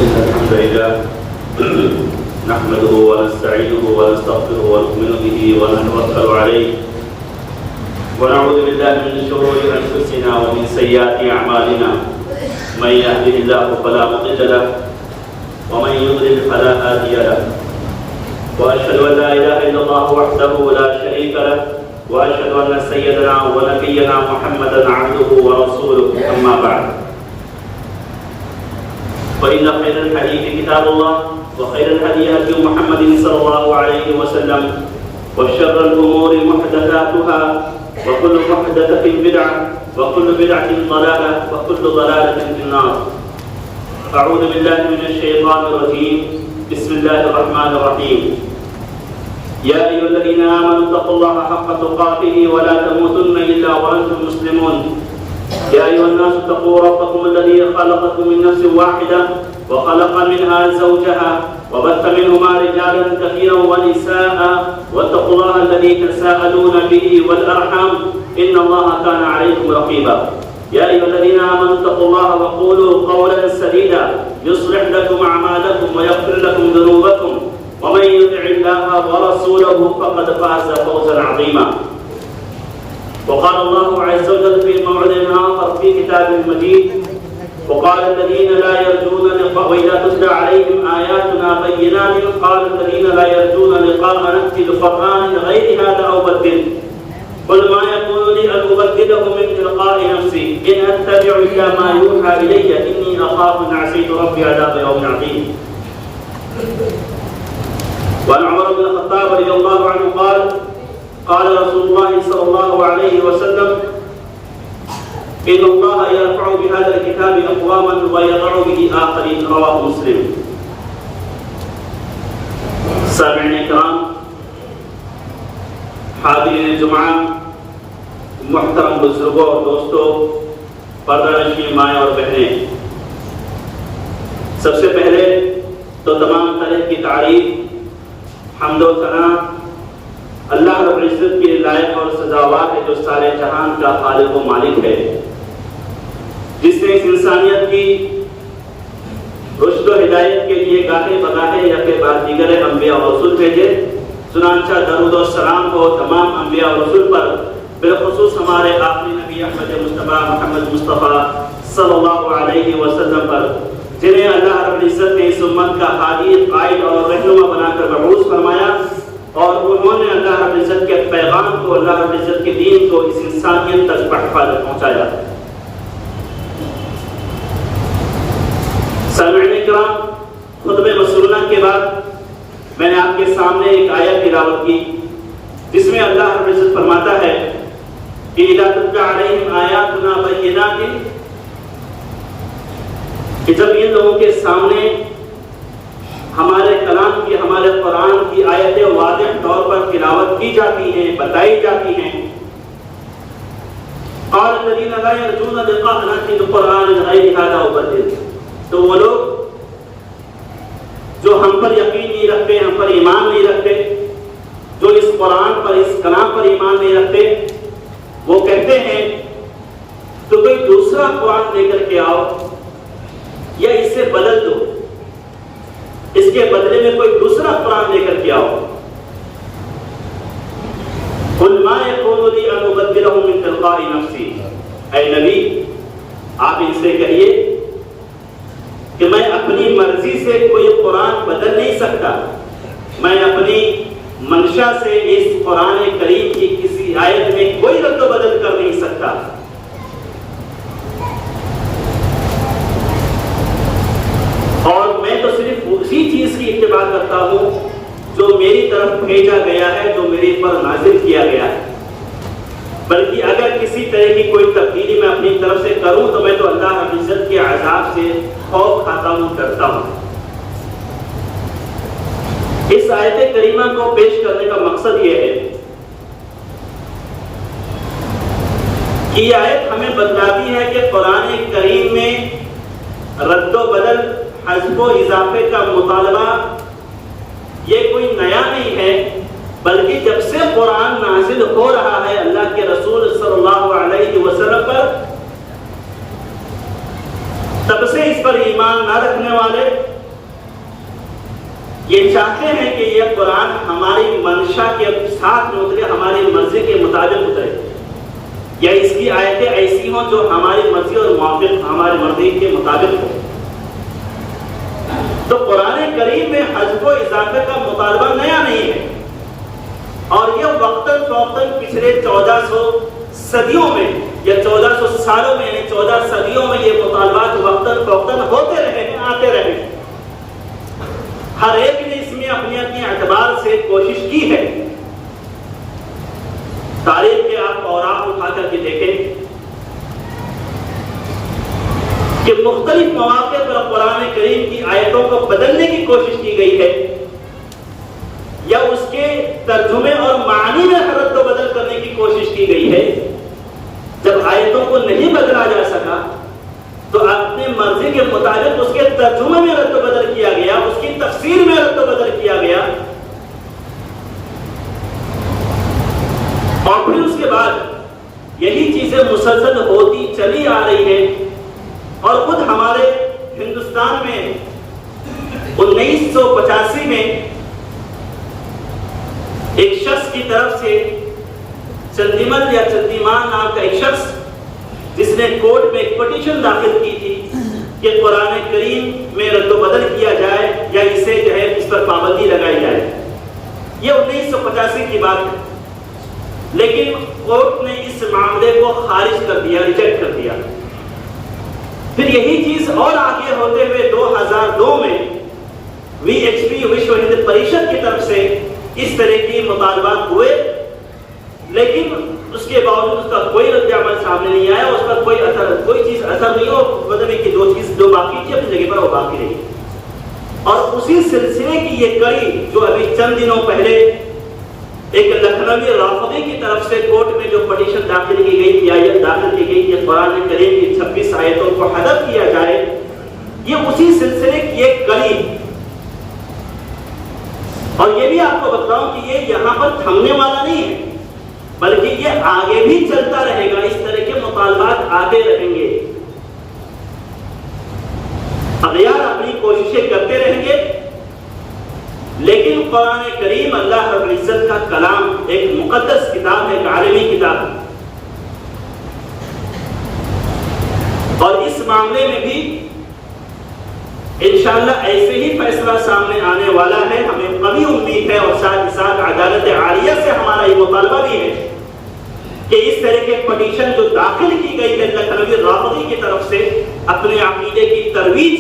الحمد لله نحمده ونستعينه ونستغفره ونؤمن به ونتوكل عليه ونعوذ بالله من شرور انفسنا ومن سيئات اعمالنا من يهده الله فلا مضل له ومن يضلل فلا هادي له واشهد ان لا اله الا الله وحده لا شريك له واشهد ان سيدنا ونبينا محمدا عبده ورسوله اما بعد فإن خير الحديث كتاب الله وخير الهدي هدي محمد صلى الله عليه وسلم وشر الأمور محدثاتها وكل محدثة بدعة وكل بدعة ضلالة وكل ضلالة في النار. أعوذ بالله من الشيطان الرجيم. بسم الله الرحمن الرحيم. يا أيها الذين آمنوا اتقوا الله حق تقاته ولا تموتن إلا وأنتم مسلمون. يا أيها الناس اتقوا ربكم الذي خلقكم من نفس واحدة وخلق منها زوجها وبث منهما رجالا كثيرا ونساء واتقوا الله الذي تساءلون به والأرحام إن الله كان عليكم رقيبا. يا أيها الذين آمنوا اتقوا الله وقولوا قولا سديدا يصلح لكم أعمالكم ويغفر لكم ذنوبكم ومن يطع الله ورسوله فقد فاز فوزا عظيما. وقال الله عز وجل في موعظ آخر في كتابه المجيد وقال الذين لا يرجون لقاء وإذا تتلى عليهم آياتنا بينات قال الذين لا يرجون لقاءنا نأتي بقرآن غير هذا أو بدله قل ما يكون لي أن أبدله من تلقاء نفسي إن أتبع إلا ما يوحى إلي إني أخاف إن عصيت ربي عذاب يوم عظيم. وعن عمر بن الخطاب رضي الله عنه قال قال رسول الله صلى الله عليه وسلم إن الله يرفع بهذا الكتاب أقواما ويضع به آخرين. رواه مسلم. سامعین کرام، حاضرین جمعہ، محترم بزرگوں اور دوستوں، پردہ نشین مائیں اور بہنیں، سب سے پہلے تو تمام طرح کی تعریف، حمد و ثنا اللہ رب العزت کی لائق اور سزاوار ہے جو سارے جہان کا خالق و مالک ہے، جس نے اس انسانیت کی رشد و ہدایت کے لیے گاہے بگاہے یا پھر بار دیگر انبیاء اور رسول بھیجے. چنانچہ درود و سلام ہو تمام انبیاء اور رسول پر، بالخصوص ہمارے آخری نبی احمد مصطفیٰ محمد مصطفیٰ صلی اللہ علیہ وسلم پر، جنہیں اللہ رب العزت نے اس امت کا ہادی، قائد اور رہنما بنا کر مبعوث فرمایا، اور انہوں نے اللہ رب العزت کے پیغام کو، اللہ رب العزت کے دین کو اس انسانیت تک بحفاظت پہنچایا. سامعین کرام، خطبہ مسنونہ کے بعد میں نے آپ کے سامنے ایک آیت تلاوت کی جس میں اللہ رب العزت فرماتا ہے کہ اذا تتلی علیہم آیاتنا بینات، کہ جب ان لوگوں کے سامنے ہمارے کلام کی، ہمارے قرآن کی آیتیں واضح طور پر تلاوت کی جاتی ہیں، بتائی جاتی ہیں، قال الذین لا یرجون لقاءنا نأتی بقرآن غیر ھذا أو بدله، تو وہ لوگ جو ہم پر یقین نہیں رکھتے، ہم پر ایمان نہیں رکھتے، جو اس قرآن پر، اس کلام پر ایمان نہیں رکھتے، وہ کہتے ہیں تو کوئی دوسرا قرآن لے کر کے آؤ یا اس سے بدل دو، اس کے بدلے میں کوئی دوسرا قرآن لے کر کے آؤ. قل ما يكون لي ان ابدله من تلقاء نفسي، اے نبی آپ ان سے کہیے کہ میں اپنی مرضی سے کوئی قرآن بدل نہیں سکتا، میں اپنی منشا سے اس قرآن کریم کی کسی آیت میں کوئی رد و بدل کر نہیں سکتا. اور میں تو صرف اسی چیز کی اتباع کرتا ہوں جو میری طرف بھیجا گیا ہے، جو میرے پر نازل کیا گیا ہے، بلکہ اگر کسی طرح کی کوئی تبدیلی میں اپنی طرف سے کروں تو میں تو اللہ رب العزت کے عذاب سے خوف کھاتا ہوں، ڈرتا ہوں. اس آیت کریمہ کو پیش کرنے کا مقصد یہ ہے کہ یہ آیت ہمیں بتلاتی ہے کہ قرآن کریم میں رد و بدل، حذف و اضافے کا مطالبہ یہ کوئی نیا نہیں ہے، بلکہ جب سے قرآن نازل ہو رہا ہے اللہ کے رسول صلی اللہ علیہ وسلم پر، تب سے اس پر ایمان نہ رکھنے والے یہ چاہتے ہیں کہ یہ قرآن ہماری منشا کے ساتھ میں اترے، ہماری مرضی کے مطابق اترے، یا اس کی آیتیں ایسی ہوں جو ہماری مرضی اور موافق ہماری مرضی کے مطابق ہو۔ تو قرآن کریم میں حذف و اضافے کا مطالبہ نیا نہیں ہے، اور یہ وقتاً فوقتاً پچھلے 1400 صدیوں میں یا 1400 سالوں میں، یعنی 14 صدیوں میں یہ مطالبات وقتاً فوقتاً ہوتے رہے ہیں، آتے رہے ہیں۔ ہر ایک نے اس میں اپنے اعتبار سے کوشش کی ہے۔ تاریخ کے آپ اوراق اٹھا کر کے دیکھیں کہ مختلف مواقع پر قرآن کریم کی آیتوں کو بدلنے کی کوشش کی گئی ہے، یا اس کے ترجمے اور معنی میں رد و بدل کرنے کی کوشش کی گئی ہے۔ جب آیتوں کو نہیں بدلا جا سکا تو اپنے مرضی کے مطابق اس کے ترجمے میں رد و بدل کیا گیا، اس کی تفسیر میں رد و بدل کیا گیا، اور پھر اس کے بعد یہی چیزیں مسلسل ہوتی چلی آ رہی ہے۔ اور خود ہمارے ہندوستان میں 1985 میں ایک شخص کی طرف سے چندیمل یا چندیمان نام کا ایک شخص، جس نے کورٹ میں ایک پٹیشن داخل کی تھی کہ قرآن کریم میں رد و بدل کیا جائے یا اسے جو ہے اس پر پابندی لگائی جائے۔ یہ 1985 کی بات ہے، لیکن کورٹ نے اس معاملے کو خارج کر دیا، ریجیکٹ کر دیا۔ پھر یہی چیز اور آگے ہوتے ہوئے 2002 میں VHP وشو ہند پریشد کی طرف سے اس طرح کی مطالبات ہوئے، لیکن اس کے باوجود اس کا کوئی رد عمل سامنے نہیں آیا، اس پر کوئی چیز اثر نہیں ہو، مطلب کہ جو باقی تھی اپنی جگہ پر وہ باقی رہی۔ اور اسی سلسلے کی یہ کڑی جو ابھی چند دنوں پہلے ایک لکھنوی رافضی کی طرف سے کورٹ میں جو پٹیشن داخل کی گئی کہ قرآن کریم کی 26 آیتوں کو حذف کیا جائے، یہ اسی سلسلے کی ایک کڑی۔ اور یہ بھی آپ کو بتاؤں کہ یہ یہاں پر تھمنے والا نہیں ہے، بلکہ یہ آگے بھی چلتا رہے گا، اس طرح کے مطالبات آتے رہیں گے۔ اغیار اپنی کوششیں کرتے رہیں گے، لیکن قرآن کریم اللہ رب العزت کا کلام ایک مقدس کتاب ہے، ایک عالمی کتاب ہے، اور اس معاملے میں بھی انشاءاللہ ایسے ہی فیصلہ سامنے آنے والا ہے۔ ہمیں قوی امید ہے، اور ساتھ ہی ساتھ عدالت عالیہ سے ہمارا یہ مطالبہ بھی ہے کہ اس طرح کے پٹیشن جو داخل کی گئی ہے لکھنوی رافضی کی طرف سے اپنے عقیدے کی ترویج،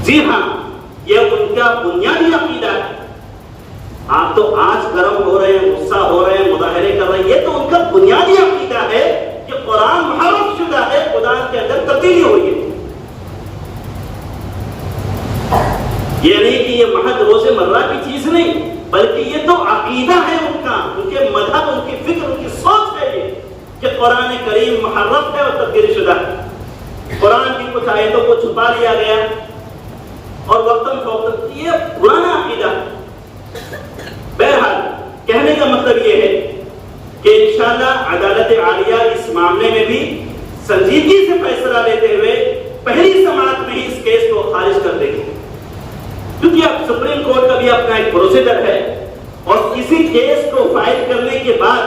جی ہاں یہ ان کا بنیادی عقیدہ ہے۔ آپ تو آج گرم ہو رہے ہیں، غصہ ہو رہے ہیں، مظاہرے کر رہے ہیں، یہ تو ان کا بنیادی عقیدہ ہے کہ قرآن محرف شدہ ہے، قرآن کے اندر تبدیلی ہوئی ہے۔ یہ نہیں کہ یہ محض روز مرہ کی چیز نہیں، بلکہ یہ تو عقیدہ ہے ان کا، ان کے مذہب، ان کی فکر، ان کی سوچ ہے یہ کہ قرآن کریم محرف ہے اور تبدیل شدہ ہے۔ قرآن کی کچھ آیتوں کو چھپا لیا گیا اور وقتاً فوقتاً، یہ پرانا عقیدہ ہے۔ بہرحال کہنے کا مطلب یہ ہے کہ انشاءاللہ عدالت عالیہ اس معاملے میں بھی سنجیدگی سے فیصلہ لیتے ہوئے پہلی سماعت میں ہی اس کیس کو خارج کر دے گی، کیونکہ اب سپریم کورٹ کا بھی اپنا ایک پروسیجر ہے، اور کسی کیس کو فائل کرنے کے بعد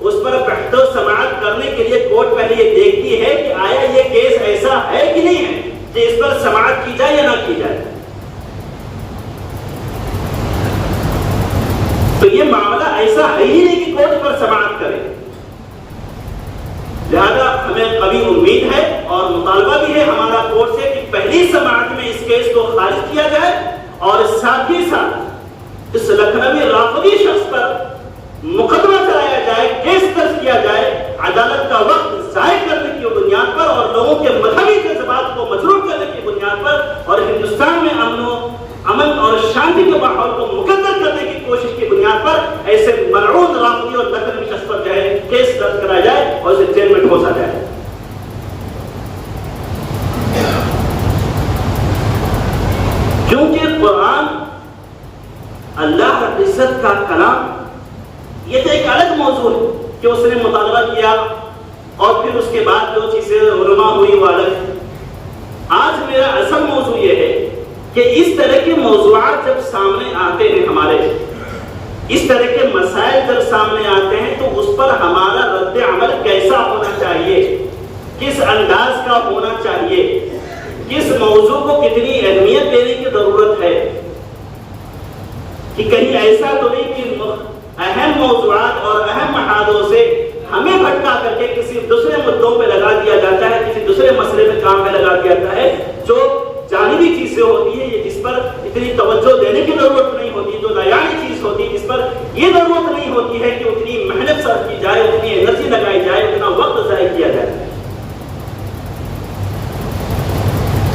اس پر بحث و سماعت کرنے کے لیے کورٹ پہلے یہ دیکھتی ہے کہ آیا یہ کیس ایسا ہے کہ نہیں ہے کہ اس پر سماعت کی جائے یا نہ کی جائے۔ تو یہ معاملہ ایسا ہے ہی نہیں کہ کورٹ پر سماعت کرے، لہذا ہمیں قوی امید ہے اور مطالبہ بھی ہے ہمارا کورٹ سے کہ پہلی سماعت میں اس کیس کو خارج کیا جائے، اور ساتھ ہی ساتھ اس لکھنوی رافضی شخص پر مقدمہ چلایا جائے، کیس درج کیا جائے، عدالت کا وقت ضائع کرنے کی بنیاد پر اور لوگوں کے مذہبی جذبات کو مجروح کرنے کی بنیاد پر، اور ہندوستان میں امن اور شانتی کے ماحول کو مقدر کرنے کی کوشش کی بنیاد پر ایسے ملعون رافضی اور لکھنوی شخص پر جو ہے کیس درج کرایا جائے اور اسے جیل میں ٹھوسا جائے۔ کیونکہ قرآن اللہ رب العزت کا کلام، یہ تو ایک الگ موضوع ہے کہ اس نے مطالبہ کیا اور پھر اس کے بعد جو چیزیں رونما ہوئی وہ الگ ہے۔ آج میرا اصل موضوع یہ ہے کہ اس طرح کے موضوعات جب سامنے آتے ہیں ہمارے، اس طرح کے مسائل جب سامنے آتے ہیں تو اس پر ہمارا رد عمل کیسا ہونا چاہیے، کس انداز کا ہونا چاہیے، کس موضوع کو کتنی اہمیت دینے کی ضرورت ہے، کہ کہیں ایسا تو نہیں کہ اہم موضوعات اور اہم محاذوں سے ہمیں بھٹکا کر کے کسی دوسرے مدعوں پہ لگا دیا جاتا ہے، کسی دوسرے مسئلے میں کام پہ لگا دیا جاتا ہے جو جانبی چیزیں ہوتی ہیں، جس پر اتنی توجہ دینے کی ضرورت نہیں ہوتی، جو لایانی چیز ہوتی ہے، جس پر یہ ضرورت نہیں ہوتی ہے کہ اتنی محنت صرف کی جائے، اتنی انرجی لگائی جائے، اتنا وقت ضائع کیا جائے۔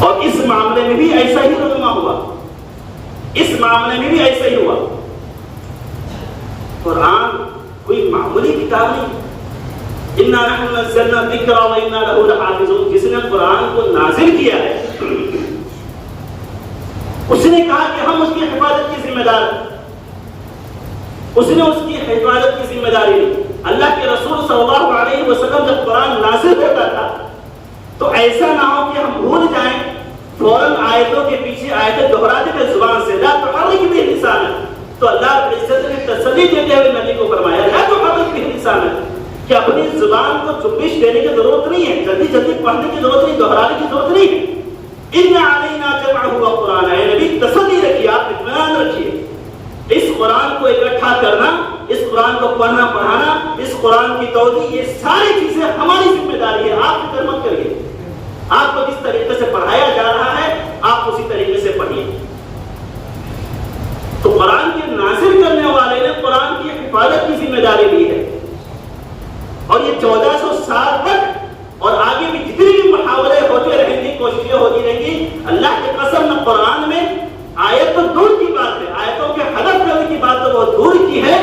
اور اس معاملے میں بھی ایسا ہی رونما ہوا، اس معاملے میں بھی ایسا ہی ہوا۔ قرآن کوئی معمولی کتاب نہیں، اِنَّا نَحْنُ نَزَّلْنَا الذِّكْرَ وَإِنَّا لَهُ لَحَافِظُونَ، جس نے قرآن کو نازل کیا ہے اس نے کہا کہ ہم اس کی حفاظت کی ذمہ دار ہیں، اس نے اس کی حفاظت کی ذمہ داری لی۔ اللہ کے رسول صلی اللہ علیہ وسلم جب قرآن نازل ہوتا تھا تو ایسا نہ ہو کہ ہم بھول جائیں، فوراً آیتوں کے پیچھے آیتیں دہراتے تھے زبان سے، لا تحرک به لسانک، تو اللہ رب العزت نے تسلی دیتے ہوئے نبی کو فرمایا لا تحرک به لسانک، کہ اپنی زبان کو چبش دینے کی ضرورت نہیں ہے، جلدی جلدی پڑھنے کی ضرورت نہیں، دہرانے کی ضرورت نہیں ہے۔ ان علینا جمعہ وقرآن، اے نبی تسلی رکھیے، آپ اطمینان رکھیے، اس قرآن کو اکٹھا کرنا، اس قرآن کو پڑھنا پڑھانا، اس قرآن کی توضیح، یہ ساری چیزیں ہماری ذمہ داری ہے، آپ فکر مت کریے۔ آپ کو جس طریقے سے پڑھایا جا رہا ہے آپ اسی طریقے سے پڑھیے۔ تو قرآن کے نازل کرنے والے نے قرآن کی حفاظت کی ذمہ داری لی ہے، اور یہ 1400 سال تک اور آگے بھی جتنی بھی محاورے ہوتے رہیں گی، کوششیں ہوتی رہیں گی، اللہ کی قسم نہ قرآن میں آیت تو دور کی بات ہے، آیتوں کے حذف کرنے کی بات تو بہت دور کی ہے،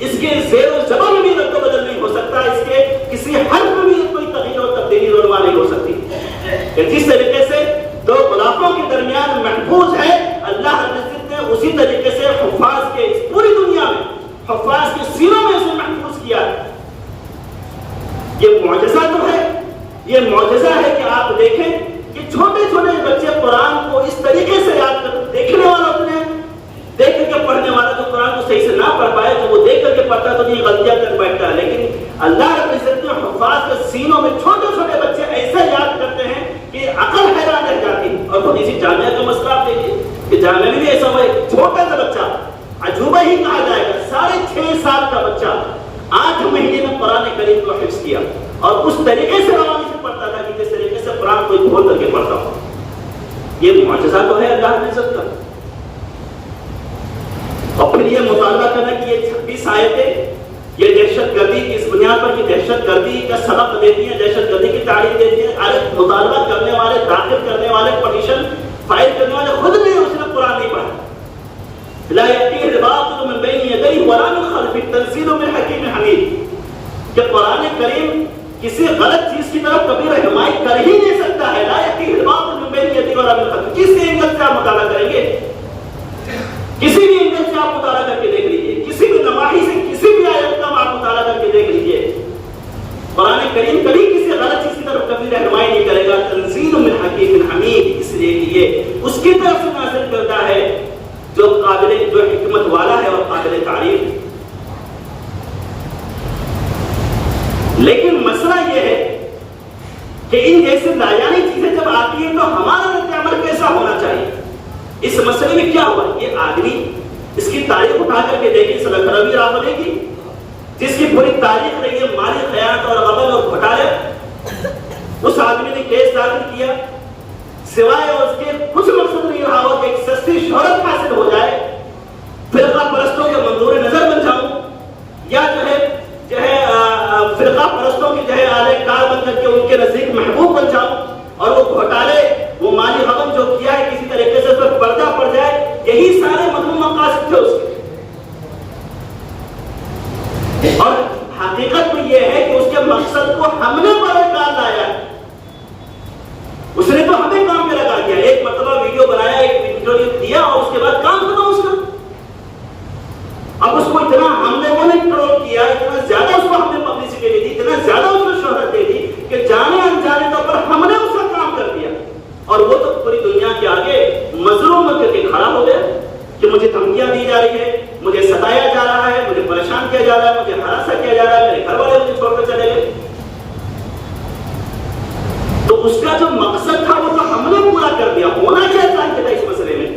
اس کے زیر و زبر میں بھی رد و بدل نہیں ہو سکتا، اس کے کسی حرف میں بھی کوئی تغییر اور تبدیلی رونما نہیں ہو سکتی۔ جس طریقے سے دو غلافوں کے درمیان محفوظ ہے، اللہ رب العزت نے اسی طریقے سے حفاظ کے اس پوری دنیا میں حفاظ کے سینوں میں اسے محفوظ کیا ہے۔ یہ معجزہ تو ہے، یہ معجزہ ہے کہ آپ دیکھیں کہ چھوٹے چھوٹے بچے قرآن کو اس طریقے سے یاد کرتے، دیکھنے والا اپنے دیکھ کر کے پڑھنے والا جو قرآن کو صحیح سے نہ پڑھ پائے تو وہ دیکھ کر کے پڑھتا تو نہیں غلطیاں کر بیٹھتا ہے، لیکن اللہ رب العزت نے حفاظ کے سینوں میں چھوٹے چھوٹے بچے ایسے یاد کرتے ہیں کہ عقل حیران رہ جاتی ہے۔ اور خود اسی جامعہ کا مسئلہ آپ دیکھیے کہ جامعہ میں بھی ایسا ہوا ہے، چھوٹا سا بچہ عجوبہ ہی کہا جائے گا، 6.5 سال کا بچہ 8 مہینے میں قرآن کریم کو حفظ کیا، اور اس طریقے سے روانی سے پڑھتا تھا کہ جس طریقے سے قرآن کوئی کھول کر کے پڑھتا ہو۔ یہ معجزہ تو ہے اللہ رب العزت کا۔ اور پھر یہ مطالبہ کرنا کہ یہ 26 آیتیں یہ دہشت گردی کی اس بنیاد پر کہ دہشت گردی کا سبق دیتی ہیں، دہشت گردی کی تعلیم دیتی ہیں، مطالبہ کرنے والے، داخل کرنے والے، پٹیشن فائل کرنے والے خود بھی اس نے قرآن نہیں پڑھا۔ لا يأتيه الباطل من بين يديه ولا من خلفه تنزيل من حكيم حميد، کہ قرآن کریم کسی غلط چیز کی طرف کبھی رہنمائی کر ہی نہیں سکتا ہے۔ لا يأتيه الباطل من بين يديه ولا من خلفه، کس اینگل سے آپ مطالعہ کریں گے، کسی بھی اینگل سے آپ مطالعہ کر کے دیکھ لیجیے، کسی بھی نواحی سے کسی بھی آیت کا آپ مطالعہ کر کے دیکھ لیجیے، قرآن کریم کبھی کسی غلط چیز کی طرف کبھی رہنمائی نہیں کرے گا۔ تنزیل من حکیم حمید، اس لیے کہ یہ اس کی طرف سے نازل کرتا ہے جو قابل، جو حکمت والا ہے اور قابل تعریف۔ لیکن مسئلہ یہ ہے کہ ان جیسے لایانی چیزیں جب آتی ہیں تو ہمارا رد عمل کیسا ہونا چاہیے؟ اس مسئلے میں کیا ہوا؟ یہ آدمی اس کی تاریخ اٹھا کر کے دیکھیں، صدق ربی راولے کی، جس کی پوری تاریخ رہی ہے مالی خیانت اور غبن اور گھوٹالے، اس آدمی نے کیس داخل کیا، سوائے اس کے کچھ مقصد نہیں رہا ہو کہ ایک سستی شہرت حاصل ہو جائے، فرقہ پرستوں کے منظور نظر بن جاؤں، یا جو ہے فرقہ پرستوں کی اعلی کار بن کر کے ان کے نزدیک محبوب بن جاؤں، اور وہ گھوٹالے، وہ مالی غبن جو کیا ہے کسی طریقے سے اس پر پردہ پڑ جائے، یہی سارے مطلوب مقاصد تھے اس کے۔ اور حقیقت میں یہ ہے کہ اس کے مقصد کو ہم نے برقرار لایا، اس نے تو ہمیں کام پہ لگا دیا، ایک مرتبہ ویڈیو بنایا، ایک ویڈیو دیا اور اس کے بعد کام ختم اس کا۔ اب اس کو اتنا ہم لوگوں نے ٹرول کیا، اتنا زیادہ اس کو ہم نے پبلسٹی دے دی، اتنا زیادہ اس کو شہرت دے دی کہ جانے انجانے طور پر ہم نے اس کا کام کر دیا، اور وہ تو پوری دنیا کے آگے مظلوم کر کے کھڑا اس کا جو مقصد تھا وہ تو ہم نے پورا کر دیا. ہونا کیا چاہیے تھا اس مسئلے میں؟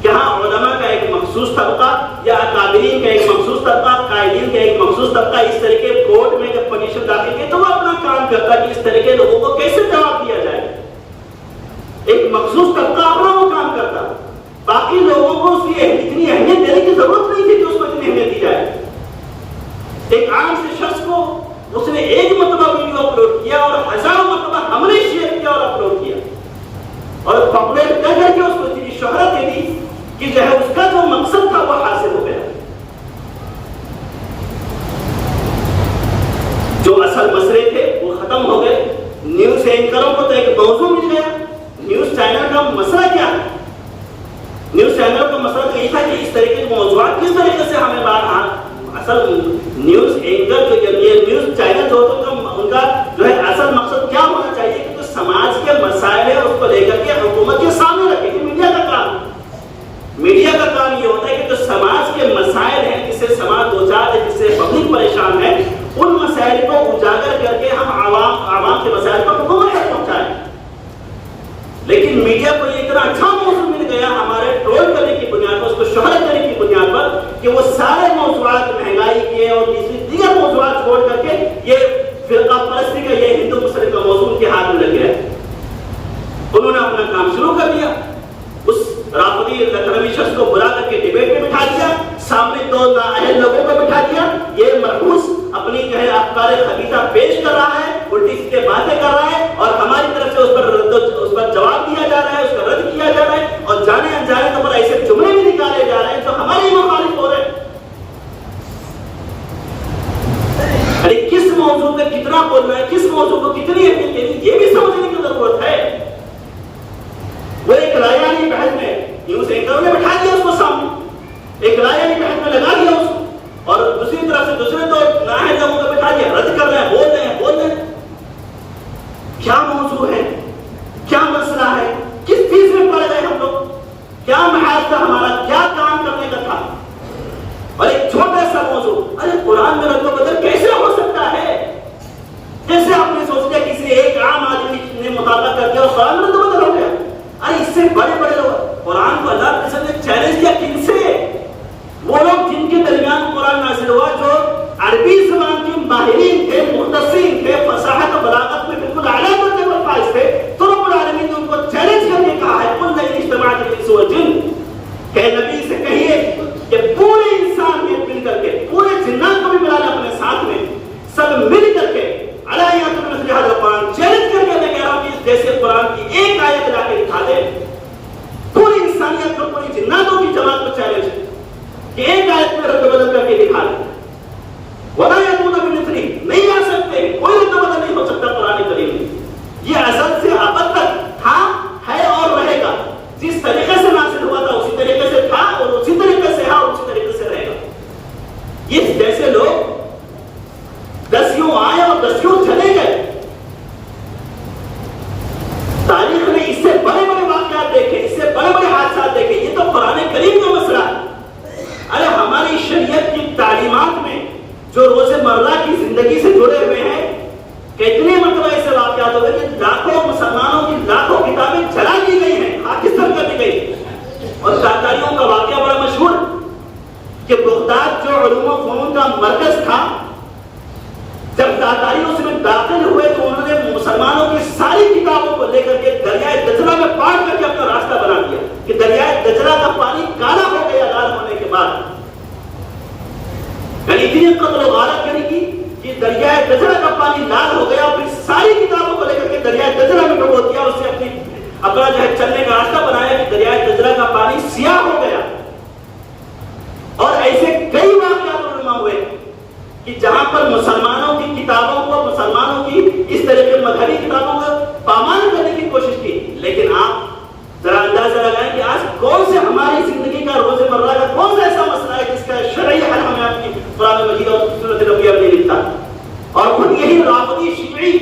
یہاں علماء کا ایک مخصوص طبقہ یا اکابرین کا ایک مخصوص طبقہ, قائدین کا ایک مخصوص طبقہ اس طرح کے کورٹ میں جب پٹیشن داخل کی تو وہ اپنا کام کرتا کہ اس طرح کے لوگوں کو کیسے جواب دیا جائے. ایک مخصوص طبقہ اپنا وہ کام کرتا, باقی لوگوں کو اس کی اتنی اہمیت دینے کی ضرورت نہیں تھی کہ اس کو اتنی اہمیت دی جائے. ایک عام سے شخص کو اس نے ایک مرتبہ ویڈیو اپلوڈ کیا اور ہزاروں مرتبہ ہم نے شیئر کیا اور اپلوڈ کیا اور پاپولر کر کے اس کو اتنی شہرت دے دی کہ جو ہے اس کا جو مقصد تھا وہ حاصل ہو گیا. جو اصل مسئلے تھے وہ ختم ہو گئے. نیوز اینکروں کو تو ایک موضوع مل گیا. نیوز چینل کا مسئلہ کیا ہے؟ نیوز چینل کا مسئلہ تو یہ تھا کہ اس طرح کے موضوعات کس طریقے سے ہمیں اصل نیوز اینکر جو یہ نیوز چینل جو ہوتا ان کا جو ہے اصل مقصد کیا ہونا چاہیے کہ جو سماج کے مسائل ہے اس کو لے کر کے حکومت کے سامنے رکھے. کہ میڈیا کا کام میڈیا کا کام یہ ہوتا ہے کہ جو سماج کے مسائل ہیں جس سے سماج دوچار ہے, جس سے پبلک پریشان ہے, ان مسائل کو اجاگر کر کے ہم عوام کے مسائل کو حکومت تک پہنچائیں. لیکن میڈیا کو یہ اتنا اچھا موضوع مل گیا ہمارے ٹرول کرنے کی بنیاد پر, اس کو شہرت کرنے کی بنیاد پر, کہ وہ سارے موضوعات مہنگائی کے اور دیگر موضوعات چھوڑ کر کے یہ فرقہ پرستی کا یہ ہندو مسلم کا موضوع کے ہاتھ میں لگ گیا. انہوں نے اپنا کام شروع کر دیا. اس رافضی لکھنوی شخص کو بلا کر کے ڈیبیٹ میں بٹھا دیا, سامنے دو نااہل لوگوں کو بٹھا دیا. یہ مرحوس اپنی جو ہے افکار خبیثہ پیش کر رہا ہے, الٹی سیدھے باتیں کر رہا ہے اور ہماری طرف سے اس پر جواب دیا جا رہا ہے, اس کا رد کیا جا رہا ہے اور جانے انجانے طور پر ایسے جملے بھی نکالے جا رہے ہیں جو ہمارے مخالف ہو رہے ہیں. ارے کس موضوع پہ کتنا بولنا ہے, کس موضوع کو کتنی اہمیت دینی, یہ بھی سمجھنے کی ضرورت ہے. وہ ایک رائے بحث میں نیوز اینکروں نے بٹھا دیا اس کو سامنے, ایک رائے بحث میں لگا دیا اس کو, اور دوسری طرف سے دوسرے تو نااہل لوگوں کو بٹھا دیا, رد کر رہے ہیں, بول رہے ہیں. کیا موضوع ہے, کیا مسئلہ ہے, کس چیز میں پڑ گئے ہم لوگ, کیا محاذ تھا ہمارا, کیا کام کرنے کا تھا. اور ایک چھوٹا سا موضوع, ارے قرآن میں رد و بدل کیسے ہو سکتا ہے؟ جیسے آپ نے سوچ لیا کسی ایک عام آدمی نے مطالبہ کر دیا اور قرآن میں رد و بدل ہو گیا. ارے اس سے بڑے بڑے لوگ قرآن کو اللہ کے نے چیلنج کیا کن سے؟ وہ لوگ جن کے درمیان قرآن نازل ہوا جو عربی زبان کے ماہرین تھے, مختصین تھے, فصاحت و بلاغت میں بالکل اعلیٰ درجے پر فائز تھے. تو رب العالمین نے ان کو چیلنج کر کے کہا ہے قل لئن اجتمعت الانس والجن, کہ نبی سے کہیے کہ پورے انسان میں مل کر کے, پورے جنات کو بھی ملا لیں اپنے ساتھ میں, سب مل کر کے علیات بمثل ھذا القرآن, چیلنج کر کے میں کہہ رہا ہوں کہ جیسے قرآن کی ایک آیت لا کے دکھا دے. پوری انسانیت کو, پوری جناتوں کی جماعت کو چیلنج ہے کہ ایک آیت میں رد و بدل کر کے دکھا دے. ولا یأتون بمثلہ, نہیں آ سکتے, کوئی رد و بدل نہیں ہو سکتا قرآن کریم میں. یہ ازل سے ابد تک تھا, ہے اور رہے گا. جس طریقے سے نازل ہوا تھا اسی طریقے سے تھا اور اسی طریقے سے ہے اور اسی طریقے سے رہے گا. یہ جیسے لوگ دسیوں آئے اور دسیوں چلے گئے, تاریخ نے اس سے بڑے بڑے واقعات دیکھے, اس سے بڑے بڑے حادثات دیکھے. یہ تو قرآن کریم کا مسئلہ ہے. ارے ہماری شریعت کی تعلیمات میں جو روزمرہ کی زندگی سے جڑے ہوئے ہیں, کتنے مرتبہ ایسے واقعات ہوئے کہ لاکھوں مسلمانوں کی لاکھوں کتابیں جلا دی گئی ہیں, پاکستان کر دی گئی. اور تاتاریوں کا واقعہ بڑا مشہور کہ بغداد جو علوم و فنون کا مرکز تھا, جب تاتاری اس میں داخل ہوئے تو انہوں نے مسلمانوں کی ساری کتابوں کو لے کر کے دریائے دجلہ میں پاٹ کر کے اپنا راستہ بنا دیا کہ دریائے دجلہ کا پانی کالا ہو گیا لال ہونے کے بعد. یعنی اتنی قتل و غارت کرنے کی کہ دریائے دجلہ کا پانی لال ہو گیا, پھر ساری کتابوں کو لے کر کے دریائے دجلہ میں ڈبو دیا, اس سے اپنا جو ہے چلنے کا راستہ بنایا کہ دریائے دجلہ کا پانی سیاہ ہو گیا. اور ایسے کئی واقعات علماء ہوئے کہ جہاں پر مسلمانوں کی کتابوں کو, مسلمانوں کی اس طرح کے مذہبی کتابوں کو پامال کرنے کی کوشش کی. لیکن آپ ذرا اندازہ لگائیں کہ آج کون سے ہماری زندگی کا روزمرہ کا کون سا ایسا مسئلہ ہے جس کا شرعی حل ہمیں اپنی قرآن مجید اور سنت نبویہ میں ملتا. اور خود یہی رافضی شیعی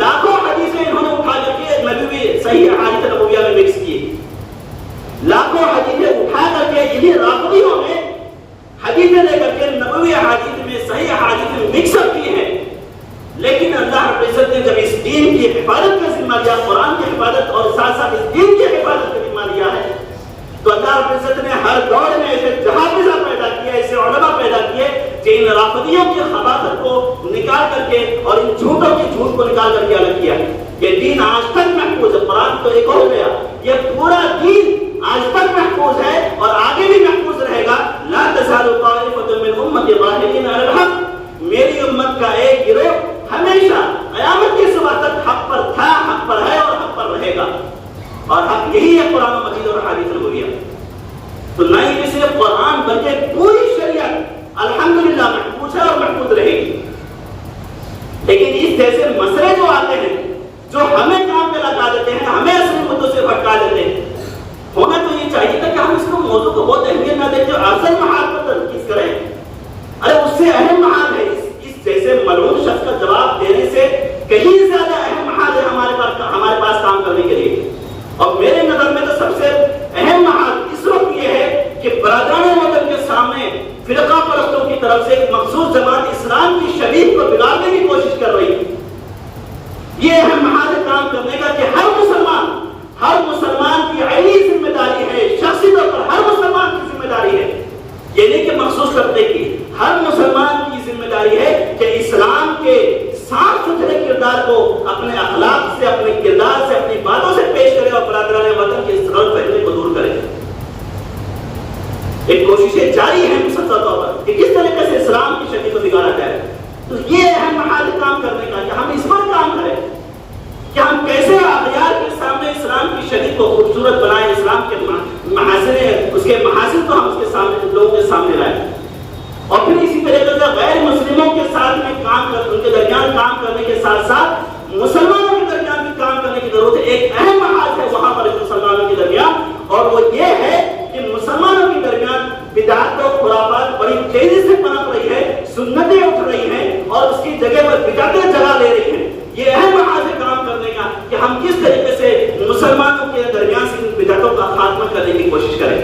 لاکھوں حدیثیں انہوں نے اٹھا کر کے نبوی صحیح احادیث نبویہ میں مکس کی, لاکھوں حدیثیں اٹھا کر کے انہیں رافضیوں نے حدیثیں لے کر کے نبوی احادیث میں صحیح احادیث میں مکس اپ کی ہیں. لیکن اللہ رب العزت نے جب اس دین کی حفاظت کا ذمہ لیا، قرآن کی حفاظت اور ساتھ ساتھ اس دین کی حفاظت کا ذمہ لیا ہے، تو اللہ رب العزت نے ہر دور میں ایسے جہافظہ پیدا کیا، ایسے علماء پیدا کیے کہ ان رافضیوں کی خباثت کو نکال کر کے اور ان جھوٹوں کی جھوٹ کو نکال کر کے الگ کیا۔ یہ دین آج تک محفوظ ہے، قرآن تو ایک ہو گیا، یہ پورا دین آج تک محفوظ ہے اور آگے بھی محفوظ رہے گا۔ لا تزال طائفۃ من امتی ظاہرین علی الحق، میری امت کا ایک گروہ ہمیشہ قیامت کے صبح تک حق پر تھا، حق پر ہے اور حق پر رہے گا، اور حق یہی ہے قرآن مجید اور حدیث نبویہ۔ تو نہ ہی صرف قرآن بلکہ پوری شریعت الحمدللہ محفوظ ہے اور محفوظ رہے گی۔ لیکن اس جیسے مسئلے جو آتے ہیں جو ہمیں کام میں لگا دیتے ہیں، ہمیں اصلی مدعوں سے بھٹکا دیتے ہیں، ہونا تو یہ چاہیے تھا کہ ہم اس کو موضوع کو بہت اہمیت نہ دیں، جو اصل محال پر تنقید کریں۔ ارے اس سے اہم محال ہے اس جیسے ملعون شخص کا جواب دینے سے کہیں زیادہ اہم محال ہے ہمارے پاس کام کرنے کے لیے۔ اور میرے نظر میں تو سب سے اہم محال اس وقت یہ ہے کہ برادران وطن کے سامنے فرقہ پرستوں کی طرف سے ایک مخصوص جماعت اسلام کی شریعت کو بگاڑنے کی کوشش کر رہی ہے۔ یہ اہم محال ہے کام کرنے کا کہ ہر مسلمان کی عینی ذمہ داری ہے، شخصی طور پر ہر مسلمان کی ذمہ داری ہے، یہ نہیں کہ مخصوص کرتے کی، ہر مسلمان کی ذمہ داری ہے کہ اسلام کے صاف ستھرے کردار کو اپنے اخلاق سے، اپنے کردار سے، اپنی باتوں سے پیش کرے اور برادران وطن کے اس غلط فہمی کو دور کرے۔ ایک کوششیں جاری ہیں مسلسل طور پر کہ کس طریقے سے اسلام کی شکل کو بگاڑا جائے۔ تو یہ اہم محال کام کرنے کا کہ ہم اس پر کام کریں کہ ہم کیسے اغیار کے سامنے اسلام کی شکل کو خوبصورت بنائیں، اسلام کے محاسن، اس کے محاسن کو ہم اس کے سامنے، لوگوں کے سامنے لائیں۔ اور پھر اسی طریقے سے غیر مسلموں کے ساتھ میں کام کر، ان کے درمیان کام کرنے کے ساتھ ساتھ مسلمانوں کے درمیان بھی کام کرنے کی ضرورت ہے۔ ایک اہم محاذ ہے وہاں پر مسلمانوں کے درمیان، اور وہ یہ ہے کہ مسلمانوں کے درمیان بدعت و خرافات بڑی تیزی سے پنپ رہی ہے، سنتیں اٹھ رہی ہیں اور اس کی جگہ پر بدعتیں جگہ لے رہی ہیں۔ یہ اہم محاذ ہے کام کرنے کا کہ ہم کس طریقے سے مسلمانوں کے درمیان سے ان بدعتوں کا خاتمہ کرنے کی کوشش کریں۔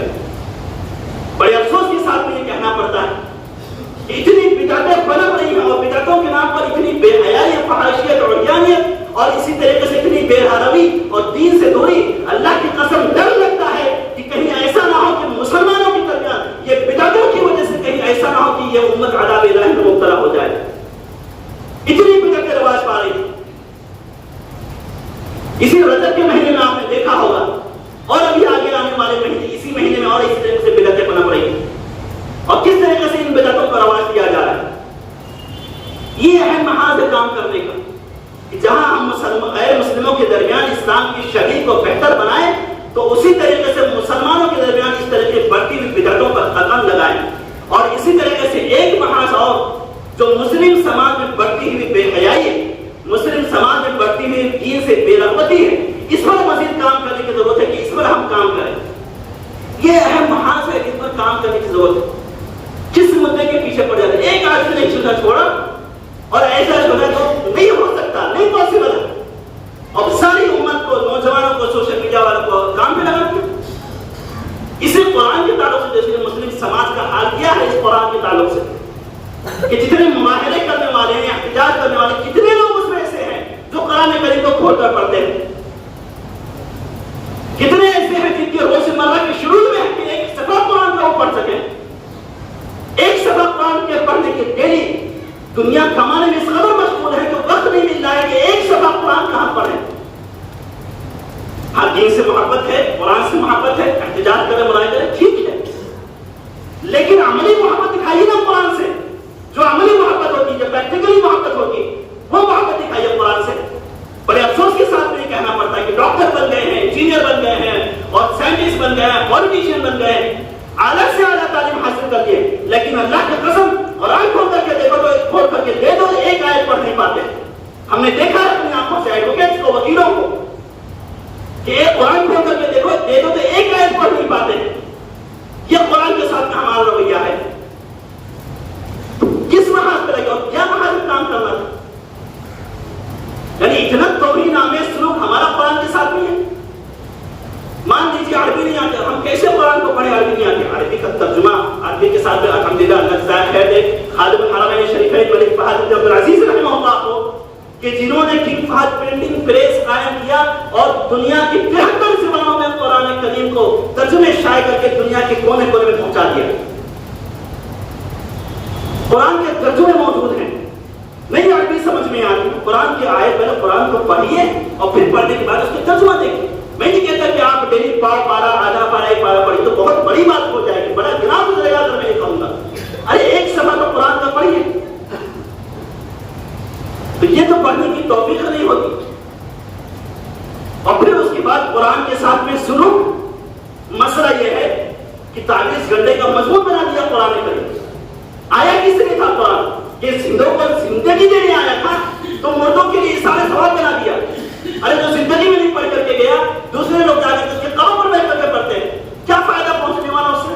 بڑے افسوس کے ساتھ میں یہ کہنا پڑتا ہے اتنی بدعتیں پنپ رہی ہیں اور بدعتوں کے نام پر اتنی بے حیائی، فحاشیت اور عریانیت اور اسی طریقے سے اتنی بے حروی اور دین سے دوری، اللہ کی قسم ڈر لگتا ہے کہ کہیں ایسا نہ ہو کہ مسلمانوں کے درمیان یہ بدعتوں کی وجہ سے کہیں ایسا نہ ہو کہ یہ امت عذاب الہی میں مبتلا ہو جائے۔ اتنی بدعتیں رواج پا رہی ہیں۔ اسی رجب کے مہینے میں آپ نے دیکھا ہوگا اور ابھی آگے آنے والے مہینے، اسی مہینے میں اور اسی طریقے سے بدعتیں پنپ رہی ہیں اور کس طریقے سے ان بدعتوں کا رواج دیا جا رہا ہے۔ یہ اہم محاذ ہے کام کرنے کا کہ جہاں ہم غیر مسلموں کے درمیان اسلام کی شریعت کو بہتر بنائیں تو اسی طریقے سے مسلمانوں کے درمیان اس طرح کی بڑھتی ہوئی بدعتوں پر قدم لگائیں۔ اور اسی طریقے سے ایک محاذ اور جو مسلم سماج میں بڑھتی ہوئی بے حیائی ہے، مسلم سماج میں بڑھتی ہوئی دین سے بے رغبتی ہے، اس پر مزید کام کرنے کی ضرورت ہے کہ اس پر ہم کام کریں۔ یہ اہم محاذ ہے، اس پر کام کرنے کی ضرورت ہے۔ کس مدعے کے پیچھے پڑ جاتے ہیں؟ ایک آدمی نے چھوڑا چھوڑا اور ایسا چھوڑا تو نہیں ہو سکتا، نہیں پاسبل ہے، اور ساری امت کو، نوجوانوں کو، سوشل میڈیا والوں کو کام پہ لگا دیا۔ اسے قرآن کے تعلق سے جیسے مسلم سماج کا حال کیا ہے اس قرآن کے تعلق سے کہ جتنے مظاہرے کرنے والے ہیں، احتجاج کرنے والے، کتنے لوگ اس میں ایسے ہیں جو قرآن کریم کو کھول کر پڑھتے ہیں، کتنے ایسے ہیں جن کے روزمرہ کے شروع میں کہ ایک صفحہ قرآن کا وہ پڑھ سکیں، ایک صفحہ قرآن کے پڑھنے کے ڈیلی دنیا کمانے میں اس قدر مشغول ہے کہ وقت نہیں مل رہا ہے کہ ایک صفحہ قرآن کہاں پڑھیں۔ ہاں دین سے محبت ہے، قرآن سے محبت ہے، احتجاج کریں، مظاہرے کریں، ٹھیک ہے، لیکن عملی محبت دکھائیے نا قرآن سے۔ جو عملی محبت ہوتی ہے، جو پریکٹیکلی محبت ہوتی ہے، وہ محبت دکھائیے قرآن سے۔ بڑے افسوس کے ساتھ میں کہنا پڑتا ہے کہ ڈاکٹر بن گئے ہیں، انجینئر بن گئے ہیں اور سائنٹسٹ بن گئے ہیں، پولیٹیشین بن گئے ہیں، اعلیٰ سے اعلیٰ تعلیم حاصل کر لیے، لیکن اللہ کی قسم قرآن کھول کر کے دیکھو تو کھول کر کے دے دو ایک آیت پڑھ نہیں پاتے۔ ہم نے دیکھا ہے اپنی آنکھوں سے ایڈوکیٹس کو، وکیلوں کو کہ ایک قرآن کھول کر کے دیکھو، دے دو تو ایک آیت پڑھ نہیں پاتے۔ یہ قرآن کے ساتھ ہمارا رویہ ہے۔ کس محاذ پہ لگے اور کیا محاذ پہ کام کرنا تھا؟ یعنی اتنا توہین آمیز سلوک ہمارا قرآن کے ساتھ نہیں ہے۔ مان لیجیے عربی نہیں آتے، ہم کیسے قرآن کو پڑھیں؟ عربی نہیں آتے، عربی کا ترجمہ عربی کے ساتھ الحمدللہ اللہ جزائے خیر دے خادم الحرمین شریفین ملک فہد بن عبد العزیز رحمہ اللہ کو کہ جنہوں نے کنگ فہد پرنٹنگ پریس کیا اور دنیا کی 73 زبانوں میں قرآن کریم کو ترجمے شائع کر کے دنیا کے کونے کونے میں پہنچا دیا. قرآن کے ترجمے موجود ہیں. نہیں عربی سمجھ میں آتی قرآن کی آیت پہلے قرآن کو پڑھیے اور پھر پڑھنے کے بعد اس کا ترجمہ دیکھیے. میں نہیں کہتا کہ آپ ڈیلی پارا آدھا پارا ایک پارا پڑھی تو بہت بڑی بات ہو جائے گی, بڑا گناہ گزرے گا اگر میں یہ کہوں گا. ارے ایک صفحہ تو قرآن کا پڑھیے. تو یہ تو پڑھنے کی توفیق نہیں ہوتی. اور پھر اس کے بعد قرآن کے ساتھ میں سنو. مسئلہ یہ ہے کہ 40 گھنٹے کا مضمون بنا دیا قرآن کریم. آیا کس نے تھا قرآن کہ زندوں کو زندگی دینے آیا تھا تو مردوں کے لیے اشارے ثواب بنا دیا. ارے جو زندگی میں نہیں پڑھ کر کے گیا دوسرے لوگ جا کے اس کے قبر پر بیٹھ کر کے پڑھتے ہیں, کیا فائدہ پہنچنے والا اس سے؟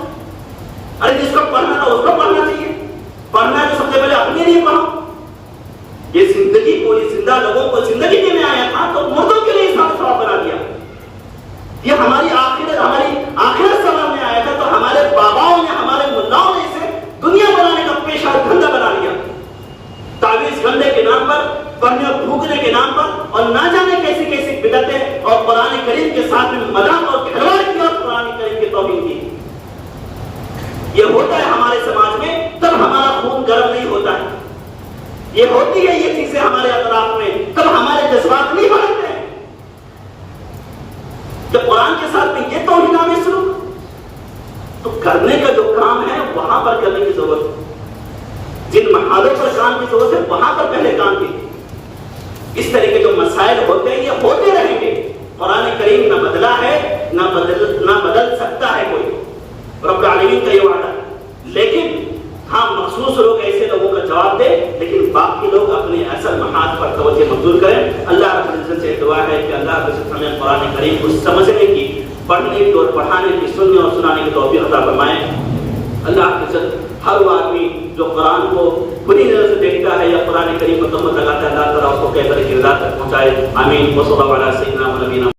ارے جس کو پڑھنا تھا اس کو پڑھنا چاہیے. پڑھنا ہے تو سب سے پہلے اپنے لیے پڑھو. یہ زندگی کو, یہ زندہ لوگوں کو زندگی دینے آیا تھا تو مردوں کے لیے اشارے ثواب بنا دیا. یہ ہماری آخرت سمجھ میں آیا تھا تو ہمارے باباؤں نے, ہمارے ملاؤں نے اسے دنیا بنانے کا پیشہ دھندا بنا لیا. 23 گھنٹے کے نام پر, پڑھنے اور بھوکنے کے نام پر, اور نہ جانے کیسی کیسی بدعتیں اور قرآن کریم کے ساتھ میں مذاق اور کھلواڑ کی اور قرآن کریم کی توہین کی. یہ ہوتا ہے ہمارے سماج میں تب ہمارا خون گرم نہیں ہوتا ہے. یہ ہوتی ہے یہ چیزیں ہمارے اطراف میں تب ہمارے جذبات نہیں بڑھتے ہیں. جب قرآن کے ساتھ میں یہ توہین آمیز شروع تو کرنے کا جو کام ہے وہاں پر کرنے کی ضرورت ہے. جن محاذوں پر کام کی ضرورت ہے وہاں پر پہلے کام کی. اس طرح کے جو مسائل ہوتے ہیں یہ ہوتے رہیں گے. قرآن کریم نہ بدلا ہے نہ بدل سکتا ہے کوئی, رب العالمین کا یہ وعدہ. لیکن ہاں مخصوص لوگ ایسے لوگوں کا جواب دے, لیکن باقی لوگ اپنے اصل محاذ پر توجہ مبذول کریں. اللہ رب العزت سے دعا ہے کہ اللہ رب العزت ہمیں قرآن کریم کو سمجھنے کی, پڑھنے کی اور پڑھانے کی, سننے اور سنانے کی توفیق عطا فرمائے. اللہ رب العزت ہر وہ آدمی جو قرآن کو بری نظر سے دیکھتا ہے یا قرآن کریم کو تہمت لگاتا ہے, اللہ تعالیٰ اس کو کیفر کی رضا تک پہنچائے. آمین. وصلی اللہ علیہ سیدنا و نبینا